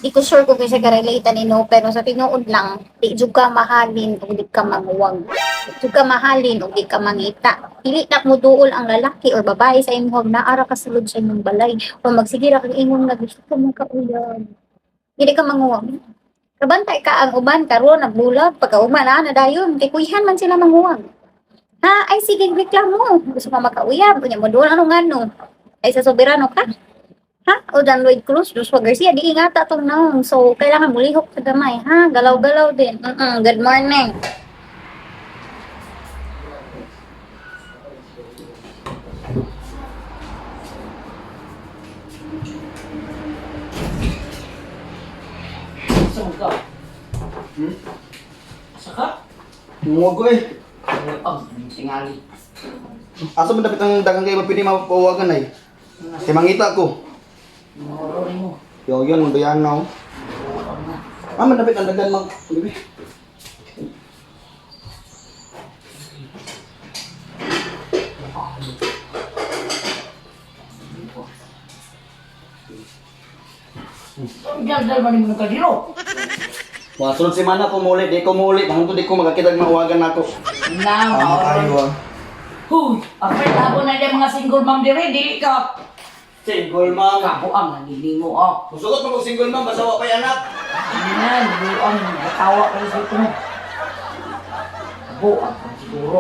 Di ko sure kung kasi ka-relate ni no, pero sa tinuod lang, di jud ka mahalin o di ka manguwag. Di jud ka mahalin o di ka mangita. Dili na mo duol ang lalaki or babae sa imong naara ka sulod sa imong balay o magsigira kag imong na gusto ka magkauyab. Dili ka manguwag. Kabantay ka ang uban karon nagbulag pagkauman na dayon kay kuyahan man sila manguwag. Ha, ay sige reklamo. Gusto ka makauyab, unya mo duol anong ano. Ay sa soberano ka. Ha? O Dan Lloyd Cruz, Joshua Garcia, di ingata tong naong. So, kailangan mulihok sa gamay, ha? Galaw-galaw din. Good morning. Saan ka? Saka? Mungo ko eh. Tingali. Asa man dapat ang dagang kayo mapili mapawagan ay? Kaya mangita ko. Moro rin mo. Yo, yun, ang bayan na oh. Man dapat ang dagan mag... Bibi. Dal-dal man mo kadiro. Sunod si Mana ko muli, di ko muli. Hangtod di ko magkakita mawagan ako. Na, Tama kayo moro. ah. Huy, afraid ako na yung mga single mom dire, dili ka. Single mom. Kabuang, nagili mo, oh. Musugot mo kung single mom, basta wa pa'y anak. Yan, buang, natawa ka sa ito. Kabuang, siguro.